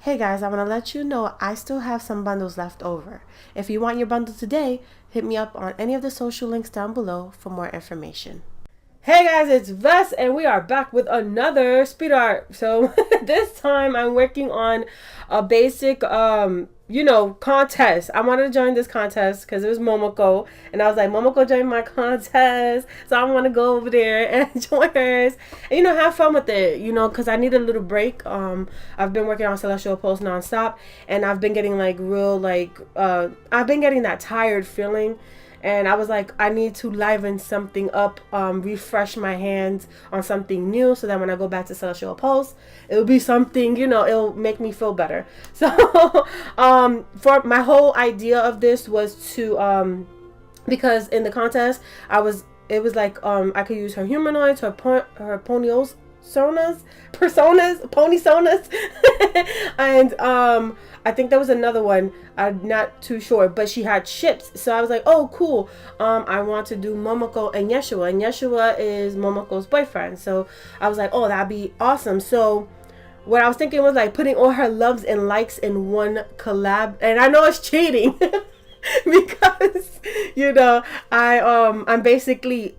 Hey guys, I want to let you know I still have some bundles left over. If you want your bundle today, hit me up on any of the social links down below for more information. Hey guys, it's Vess and we are back with another speed art. So this time I'm working on a basic contest. I wanted to join this contest because it was Momoko and I was like, Momoko joined my contest, so I want to go over there and join hers and have fun with it, because I need a little break. I've been working on Celestial Pulse nonstop and I've been getting I've been getting that tired feeling. And I was like, I need to liven something up, refresh my hands on something new so that when I go back to Celestial Pulse, it'll be something, it'll make me feel better. So for my whole idea of this was to, because in the contest, it was like, I could use her humanoids, her ponios, pony sonas, and I think there was another one. I'm not too sure, but she had ships. So I was like, oh, cool. I want to do Momoko and Yeshua, and Yeshua is Momoko's boyfriend. So I was like, oh, that'd be awesome. So what I was thinking was like putting all her loves and likes in one collab, and I know it's cheating because I'm basically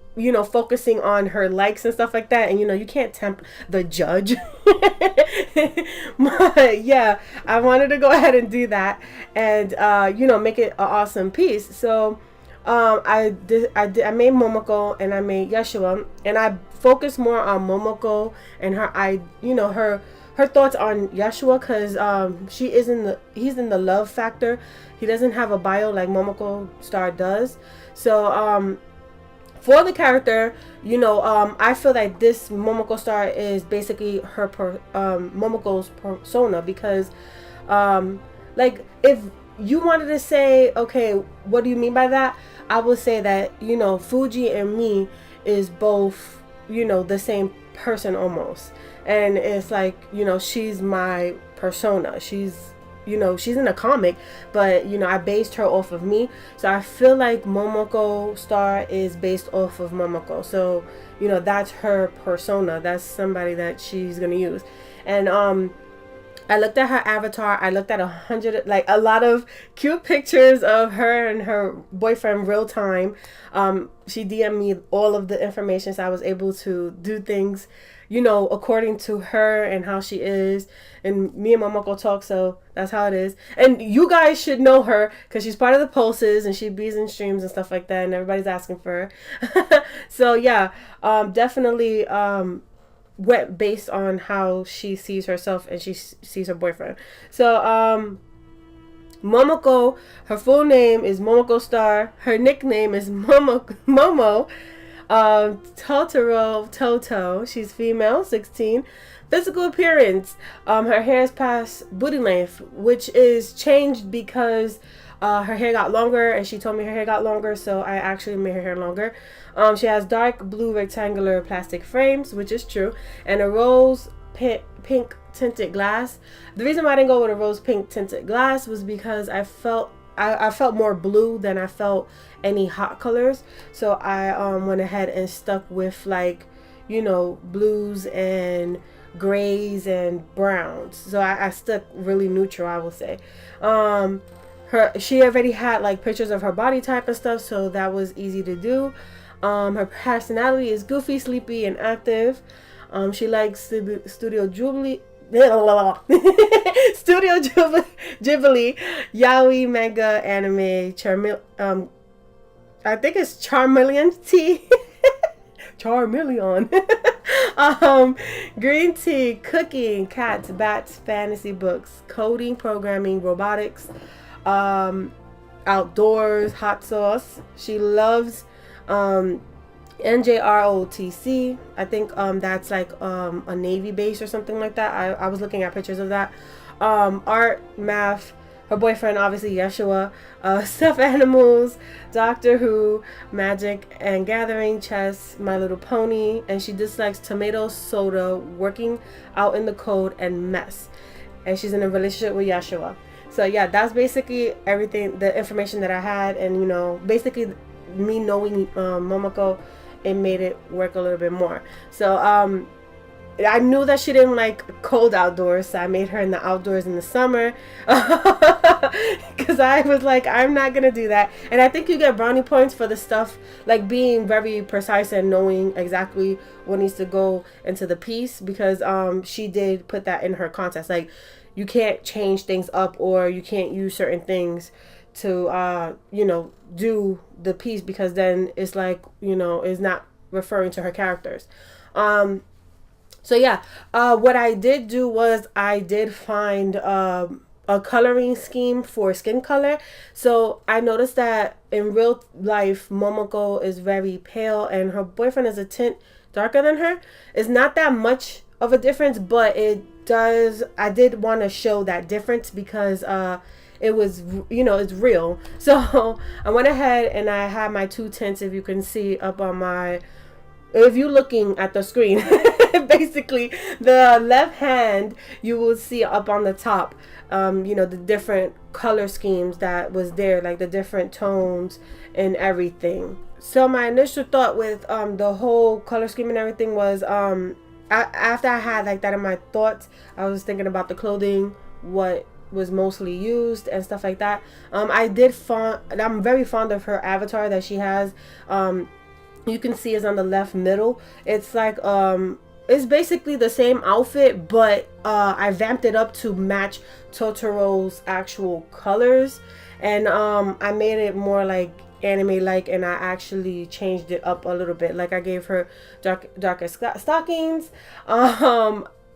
focusing on her likes and stuff like that, and you can't tempt the judge. But yeah, I wanted to go ahead and do that and make it an awesome piece. So I made Momoko and I made Yeshua, and I focused more on Momoko and her thoughts on Yeshua, because he's in the love factor. He doesn't have a bio like Momoko Star does. So for the character, I feel like this Momoko Star is basically her Momoko's persona, because like if you wanted to say, okay, what do you mean by that? I would say that Fuji and me is both the same person almost, and it's like she's my persona. She's in a comic, but I based her off of me. So I feel like Momoko Star is based off of Momoko. So that's her persona. That's somebody that she's gonna use. And I looked at her avatar. I looked at a lot of cute pictures of her and her boyfriend real time. She DM'd me all of the information, so I was able to do things according to her and how she is. And me and Momoko talk, so that's how it is. And you guys should know her because she's part of the pulses and she bees in streams and stuff like that, and everybody's asking for her. So yeah, definitely went based on how she sees herself and she sees her boyfriend. So Momoko, her full name is Momoko Star. Her nickname is Momo. Totoro Toto. She's female, 16. Physical appearance. Her hair is past booty length, which is changed because her hair got longer, and she told me her hair got longer, so I actually made her hair longer. She has dark blue rectangular plastic frames, which is true, and a rose pink tinted glass. The reason why I didn't go with a rose pink tinted glass was because I felt more blue than I felt any hot colors. So I went ahead and stuck with blues and grays and browns. So I stuck really neutral, I will say. She already had pictures of her body type and stuff, so that was easy to do. Her personality is goofy, sleepy, and active. She likes Studio Ghibli, Studio Ghibli, yaoi, manga, anime, I think it's Charmeleon tea. Charmeleon. Green tea, cooking, cats, bats, fantasy books, coding, programming, robotics, outdoors, hot sauce. She loves NJROTC. I think that's like a Navy base or something like that. I was looking at pictures of that. Art, math. Her boyfriend, obviously, Yeshua. Stuffed animals, Doctor Who, magic and gathering, chess, My Little Pony. And she dislikes tomato soda, working out in the cold, and mess. And she's in a relationship with Yeshua. So yeah, that's basically everything, the information that I had. And basically me knowing Momoko, it made it work a little bit more. So I knew that she didn't like cold outdoors, so I made her in the outdoors in the summer. Because I was like, I'm not gonna do that. And I think you get brownie points for the stuff, like being very precise and knowing exactly what needs to go into the piece, because she did put that in her contest. Like, you can't change things up, or you can't use certain things to do the piece, because then it's like, it's not referring to her characters. So yeah, what I did do was I did find a coloring scheme for skin color. So I noticed that in real life, Momoko is very pale, and her boyfriend is a tint darker than her. It's not that much of a difference, but it does. I did want to show that difference, because it was, it's real. So I went ahead and I had my two tints, if you can see up on my, if you're looking at the screen, basically the left hand, you will see up on the top, the different color schemes that was there, like the different tones and everything. So my initial thought with the whole color scheme and everything was, after I had like that in my thoughts, I was thinking about the clothing, what was mostly used and stuff like that. I'm very fond of her avatar that she has. You can see is on the left middle. It's like it's basically the same outfit, but I vamped it up to match Totoro's actual colors, and I made it more like anime like, and I actually changed it up a little bit. Like, I gave her darker stockings.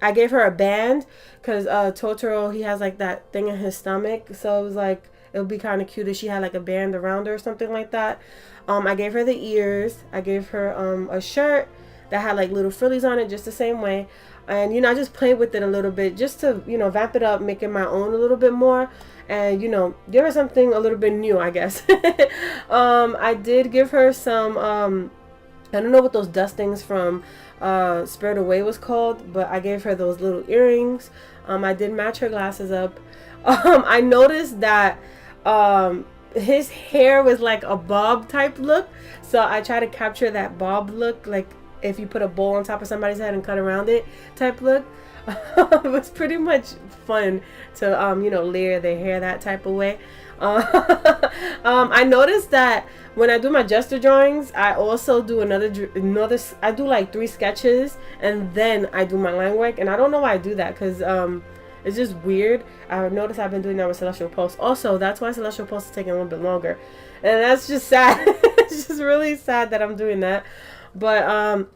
I gave her a band, because Totoro, he has like that thing in his stomach, so it was like, it would be kind of cute if she had like a band around her or something like that. I gave her the ears. I gave her a shirt that had like little frillies on it, just the same way. And I just played with it a little bit, just to vamp it up, make it my own a little bit more, and give her something a little bit new, I guess. I did give her some I don't know what those dustings from Spirit Away was called, but I gave her those little earrings. I did match her glasses up. I noticed that his hair was like a bob type look, so I try to capture that bob look, like if you put a bowl on top of somebody's head and cut around it type look. It was pretty much fun to layer their hair that type of way. I noticed that when I do my gesture drawings, I also do another I do like 3 sketches, and then I do my line work. And I don't know why I do that, because it's just weird. I noticed I've been doing that with Celestial Pulse. Also, that's why Celestial Pulse is taking a little bit longer. And that's just sad. It's just really sad that I'm doing that. But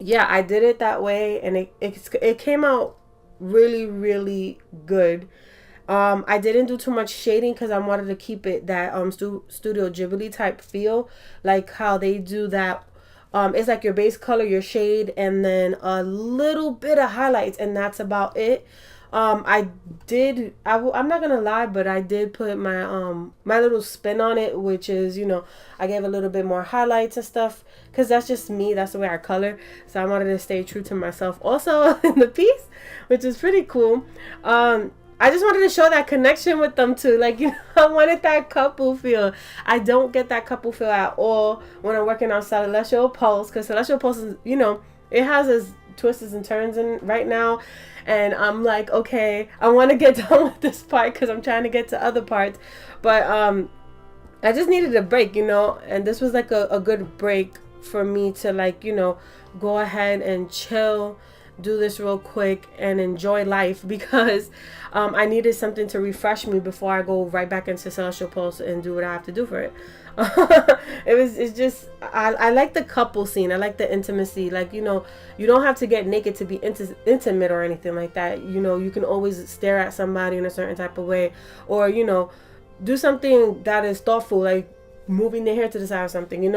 yeah, I did it that way, and it came out really, really good. I didn't do too much shading, because I wanted to keep it that Studio Ghibli type feel, like how they do that. It's like your base color, your shade, and then a little bit of highlights, and that's about it. I'm not gonna lie, but I did put my my little spin on it, which is, I gave a little bit more highlights and stuff, because that's just me, that's the way I color. So I wanted to stay true to myself also in the piece, which is pretty cool. I just wanted to show that connection with them too. Like, I wanted that couple feel. I don't get that couple feel at all when I'm working on Celestial Pulse, because Celestial Pulse is, it has its twists and turns in right now. And I'm like, okay, I want to get done with this part, because I'm trying to get to other parts. But I just needed a break, and this was like a good break for me to, like, go ahead and chill, do this real quick, and enjoy life, because I needed something to refresh me before I go right back into Celestial Pulse and do what I have to do for it. It's just, I like the couple scene. I like the intimacy. Like, you don't have to get naked to be intimate or anything like that. You can always stare at somebody in a certain type of way, or do something that is thoughtful, like moving their hair to the side or something.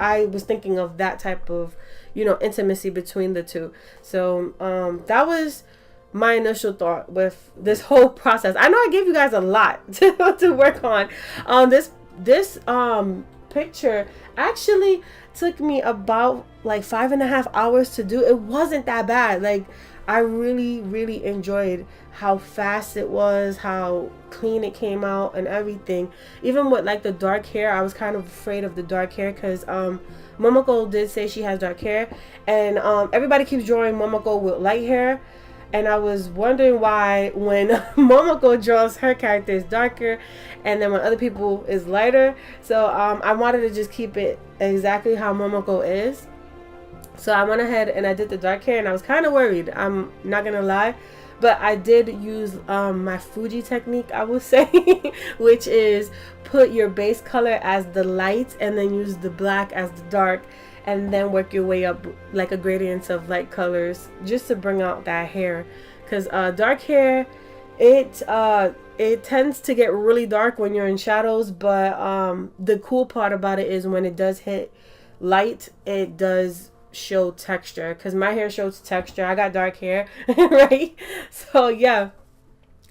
I was thinking of that type of intimacy between the two. So that was my initial thought with this whole process. I know I gave you guys a lot to work on. This picture actually took me about like 5.5 hours to do. It wasn't that bad. Like, I really, really enjoyed how fast it was, how clean it came out, and everything. Even with like the dark hair, I was kind of afraid of the dark hair because Momoko did say she has dark hair, and everybody keeps drawing Momoko with light hair. And I was wondering why when Momoko draws her character is darker, and then when other people is lighter. So I wanted to just keep it exactly how Momoko is. So I went ahead and I did the dark hair, and I was kind of worried. I'm not gonna lie, but I did use my Fuji technique, I would say, which is put your base color as the light, and then use the black as the dark, and then work your way up like a gradient of light colors, just to bring out that hair. Because dark hair, it tends to get really dark when you're in shadows, but the cool part about it is when it does hit light, it does show texture, because my hair shows texture. I got dark hair, right? So yeah,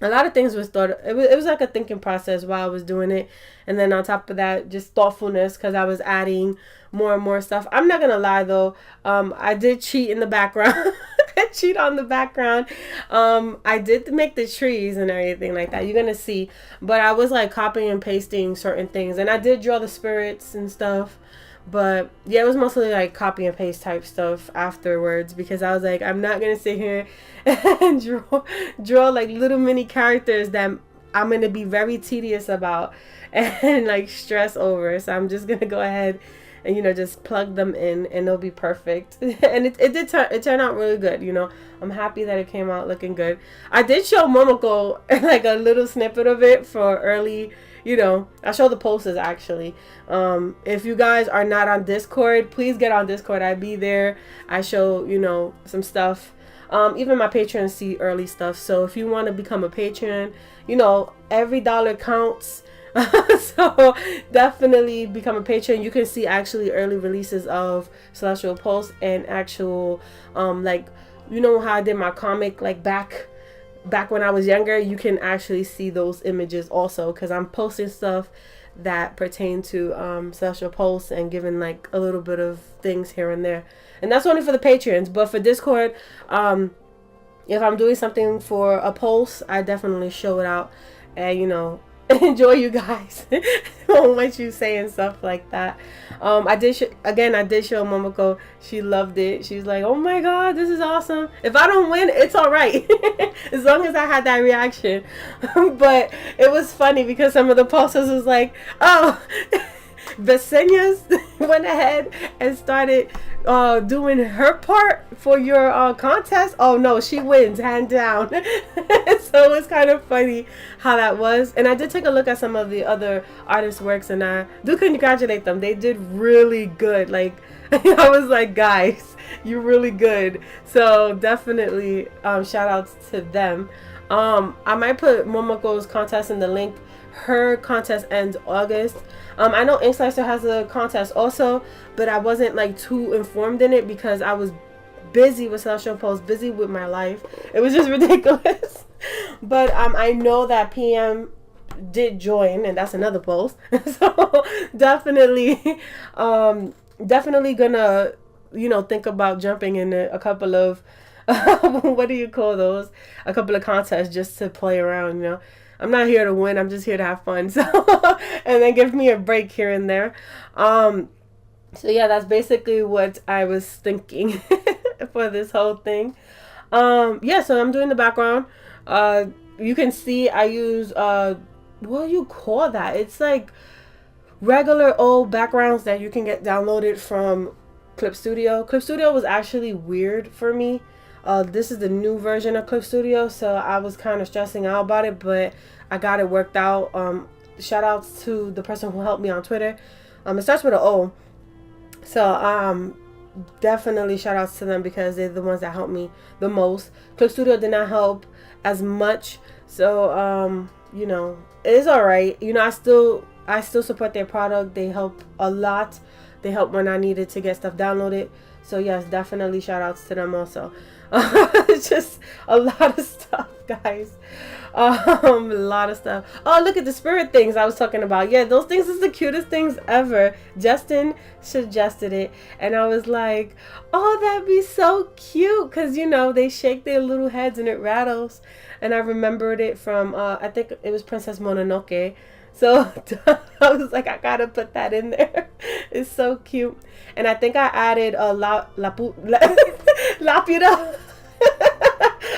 a lot of things was thought. It was like a thinking process while I was doing it, and then on top of that, just thoughtfulness, because I was adding more and more stuff. I'm not gonna lie though, I did cheat in the background. I cheat on the background. I did make the trees and everything like that. You're gonna see, but I was like copying and pasting certain things, and I did draw the spirits and stuff. But yeah, it was mostly like copy and paste type stuff afterwards, because I was like, I'm not gonna sit here and draw like little mini characters that I'm gonna be very tedious about and like stress over. So I'm just gonna go ahead and just plug them in, and they'll be perfect. And it turned out really good. I'm happy that it came out looking good. I did show Momoko like a little snippet of it for early. I show the posters actually. If you guys are not on Discord, please get on Discord. I be there. I show, some stuff. Even my patrons see early stuff. So if you want to become a patron, every dollar counts. So definitely become a patron. You can see actually early releases of Celestial Pulse, and actual, like, how I did my comic like back when I was younger. You can actually see those images also, because I'm posting stuff that pertain to Celestial Pulse, and giving like a little bit of things here and there. And that's only for the patrons. But for Discord, if I'm doing something for a Pulse, I definitely show it out, and enjoy you guys on what you say and stuff like that. I did show Momoko. She loved it. She was like, oh my god, this is awesome. If I don't win, it's all right. As long as I had that reaction. But it was funny because some of the posters was like, oh, Vasenyas went ahead and started doing her part for your contest. Oh no, she wins hand down. So it's kind of funny how that was. And I did take a look at some of the other artists' works, and I do congratulate them. They did really good. Like, I was like, guys, you're really good. So definitely shout outs to them. I might put Momoko's contest in the link. Her contest ends August. I know Ink Slicer has a contest also, but I wasn't like too informed in it because I was busy with Celestial Pulse, busy with my life. It was just ridiculous. But I know that PM did join, and that's another post. So definitely gonna think about jumping in a couple of what do you call those? A couple of contests just to play around. I'm not here to win. I'm just here to have fun. So, and then give me a break here and there. So yeah, that's basically what I was thinking for this whole thing. Yeah, so I'm doing the background. You can see I use, what do you call that? It's like regular old backgrounds that you can get downloaded from Clip Studio. Clip Studio was actually weird for me. This is the new version of Clip Studio, so I was kind of stressing out about it, but I got it worked out. Shout outs to the person who helped me on Twitter. It starts with an O. So definitely shout outs to them, because they're the ones that helped me the most. Clip Studio did not help as much, so it is alright. I still support their product. They help a lot. They helped when I needed to get stuff downloaded. So yes, definitely shout outs to them also. It's just a lot of stuff, guys. A lot of stuff. Oh, look at the spirit things I was talking about. Yeah, those things is the cutest things ever. Justin suggested it, and I was like, oh, that'd be so cute, because you know they shake their little heads and it rattles. And I remembered it from I think it was Princess Mononoke. So I was like, I gotta put that in there. It's so cute. And I think I added a lapida.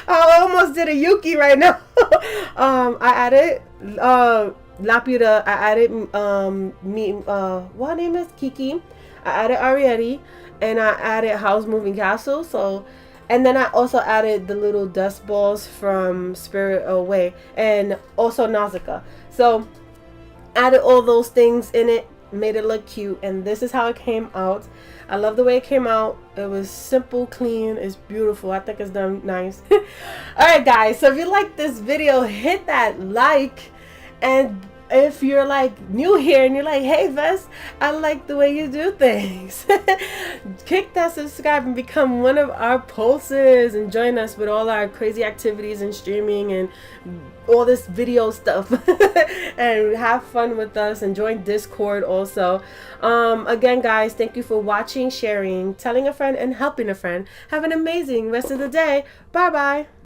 I almost did a Yuki right now. I added lapida. I added what name is Kiki. I added Arieti, and I added House Moving Castle. So, and then I also added the little dust balls from Spirit Away, and also Nausicaa. So added all those things in it, made it look cute, and this is how it came out. I love the way it came out. It was simple, clean, it's beautiful. I think it's done nice. Alright guys, so if you like this video, hit that like, and if you're like new here and you're like, hey Vess, I like the way you do things, click that subscribe and become one of our pulsers and join us with all our crazy activities and streaming and all this video stuff. And have fun with us and join Discord also. Again guys, thank you for watching, sharing, telling a friend, and helping a friend. Have an amazing rest of the day. Bye bye.